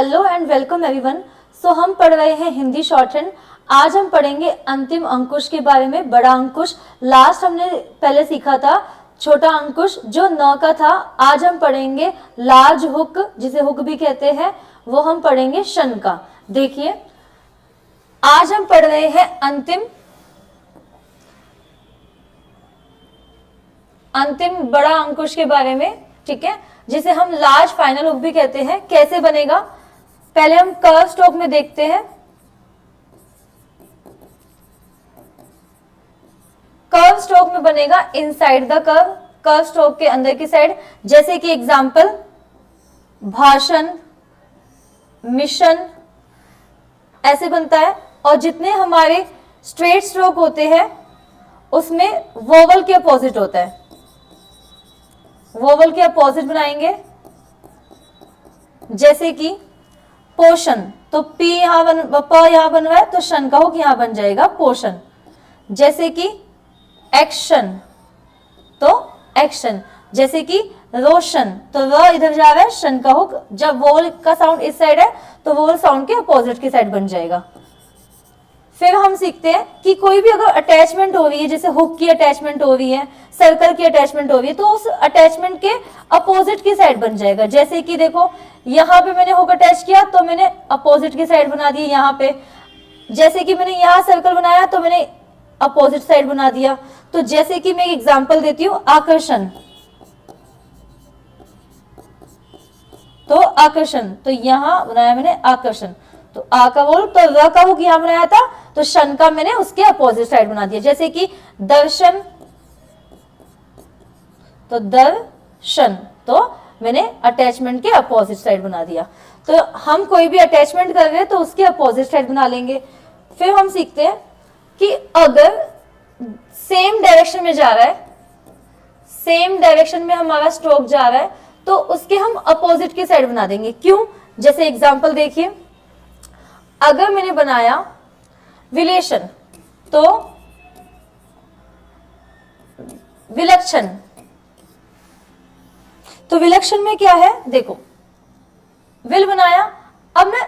Hello and welcome everyone. So हम पढ़ रहे हैं हिंदी शॉर्ट हैंड। आज हम पढ़ेंगे अंतिम अंकुश के बारे में। बड़ा अंकुश लास्ट हमने पहले सीखा था, छोटा अंकुश जो 9 का था। आज हम पढ़ेंगे लार्ज हुक, जिसे हुक भी कहते हैं, वो हम पढ़ेंगे शन का। देखिए, आज हम पढ़ रहे हैं अंतिम बड़ा अंकुश के बारे में, ठीक है, जिसे हम लार्ज फाइनल हुक भी कहते हैं। कैसे बनेगा, पहले हम कर्व स्ट्रोक में देखते हैं। कर्व स्ट्रोक में बनेगा inside the curve, curve stroke के अंदर की साइड। जैसे कि एग्जांपल, भाषण, मिशन, ऐसे बनता है। और जितने हमारे स्ट्रेट स्ट्रोक होते हैं उसमें वोवल के अपोजिट होता है, वोवल के अपोजिट बनाएंगे। जैसे कि पोषण, तो पी यहां बन रहा है तो शन का हुक यहां बन जाएगा पोषण। जैसे कि एक्शन, तो एक्शन। जैसे कि रोशन, तो व इधर जा रहा है, शन का हुक, जब वोवल का साउंड इस साइड है तो वोवल साउंड के अपोजिट की साइड बन जाएगा। फिर हम सीखते हैं कि कोई भी अगर अटैचमेंट हो रही है, जैसे हुक की अटैचमेंट हो रही है, सर्कल की अटैचमेंट हो रही है, तो उस अटैचमेंट के अपोजिट की साइड बन जाएगा। जैसे कि देखो, यहाँ पे मैंने हुक अटैच किया तो मैंने अपोजिट की साइड बना दी यहाँ पे। जैसे कि मैंने यहाँ सर्कल बनाया तो मैंने अपोजिट साइड बना दिया। तो जैसे कि मैं एक एग्जांपल देती हूँ, आकर्षण, तो आकर्षण, तो यहां बनाया मैंने आकर्षण, तो आ का बोल, तो र का हुक यहां बनाया था, तो शन का मैंने उसके अपोजिट साइड बना दिया। जैसे कि दर्शन, तो दर्शन, तो मैंने अटैचमेंट के अपोजिट साइड बना दिया। तो हम कोई भी अटैचमेंट कर रहे हैं तो उसके अपोजिट साइड बना लेंगे। फिर हम सीखते हैं कि अगर सेम डायरेक्शन में जा रहा है, सेम डायरेक्शन में हमारा स्ट्रोक जा रहा है, तो उसके हम अपोजिट की साइड बना देंगे। क्यों? जैसे एग्जांपल देखिए, अगर मैंने बनाया विलेशन, तो विलक्षण, तो विलक्षण में क्या है, देखो, विल बनाया। अब मैं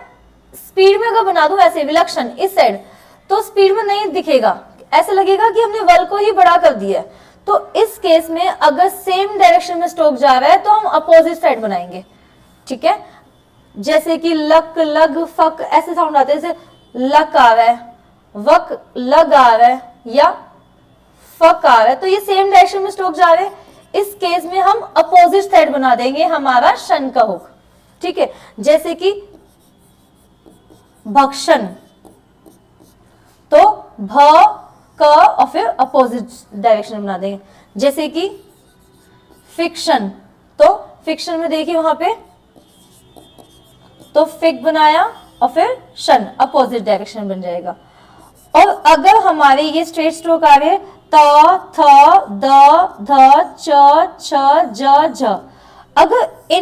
स्पीड में अगर बना दूं ऐसे विलक्षण इस साइड, तो स्पीड में नहीं दिखेगा, ऐसा लगेगा कि हमने वल को ही बड़ा कर दिया है। तो इस केस में अगर सेम डायरेक्शन में स्ट्रोक जा रहा है तो हम अपोजिट साइड बनाएंगे, ठीक है। जैसे कि लक, लग, फक, ऐसे साउंड आते हैं। जैसे लक आ रहा है, वक, लग आ रहा है, या फक आ रहा है, तो ये सेम डायरेक्शन में स्ट्रोक जा रहे हैं। इस केस में हम अपोजिट साइड बना देंगे हमारा शन का हुक, ठीक है। जैसे कि भक्षण, तो भ का और फिर अपोजिट डायरेक्शन बना देंगे। जैसे कि फिक्शन, तो फिक्शन में देखिए वहां पे, तो फिक बनाया और फिर शन, अपोजिट डायरेक्शन बन जाएगा। और अगर हमारे ये स्ट्रेट स्ट्रोक आ रहे हैं, त, थ, द, ध, च, छ, ज, झ, अगर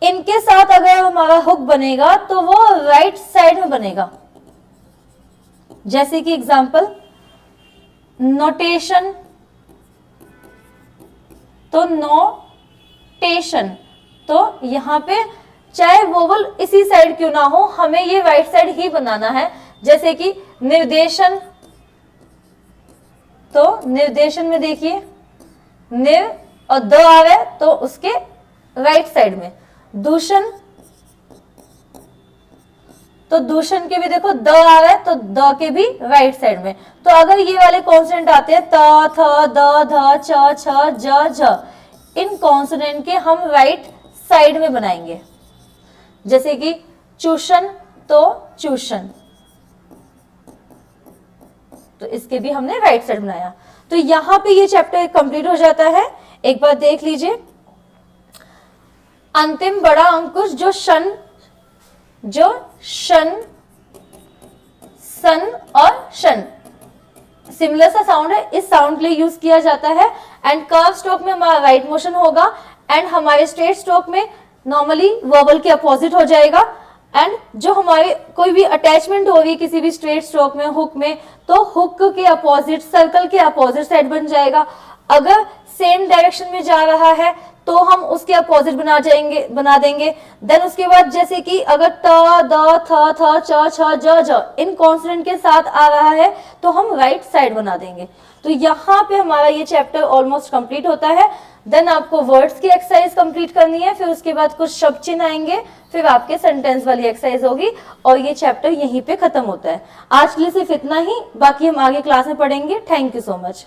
इनके साथ अगर हमारा हुक बनेगा तो वो राइट साइड में बनेगा। जैसे कि एग्जांपल, नोटेशन, तो नोटेशन, तो यहां पे चाहे वोवल इसी साइड क्यों ना हो, हमें ये राइट साइड ही बनाना है। जैसे कि निर्देशन, तो निर्देशन में देखिए, निर और द आ रहा है तो उसके राइट साइड में। दूषण, तो दूषण के भी देखो द आ रहा है तो द के भी राइट साइड में। तो अगर ये वाले कॉन्सोनेंट आते हैं, त, थ, द, ध, च, छ, ज, झ, इन कॉन्सोनेंट के हम राइट साइड में बनाएंगे। जैसे कि चूषण, तो चूषण, तो इसके भी हमने राइट साइड बनाया। तो यहां पे ये चैप्टर कंप्लीट हो जाता है। एक बार देख लीजिए, अंतिम बड़ा अंकुश जो शन, सन और शन सिमिलर सा साउंड है, इस साउंड के लिए यूज किया जाता है। एंड कर्व स्ट्रोक में हमारा राइट मोशन होगा, एंड हमारे स्ट्रेट स्ट्रोक में नॉर्मली वर्बल के अपोजिट हो जाएगा। एंड जो हमारे कोई भी अटैचमेंट हो रही है किसी भी स्ट्रेट स्ट्रोक में, हुक में, तो हुक के अपोजिट, सर्कल के अपोजिट साइड बन जाएगा। अगर सेम डायरेक्शन में जा रहा है तो हम उसके अपोजिट बना देंगे। देन उसके बाद जैसे कि अगर त, द, थ, च, छ, ज इन कॉन्सोनेंट के साथ आ रहा है तो हम राइट साइड बना देंगे। तो यहाँ पे हमारा ये चैप्टर ऑलमोस्ट कंप्लीट होता है। देन आपको वर्ड्स की एक्सरसाइज कंप्लीट करनी है, फिर उसके बाद कुछ शब्द चिन्ह आएंगे, फिर आपके सेंटेंस वाली एक्सरसाइज होगी और ये चैप्टर यहीं पे खत्म होता है। आज के लिए सिर्फ इतना ही, बाकी हम आगे क्लास में पढ़ेंगे। Thank you so much.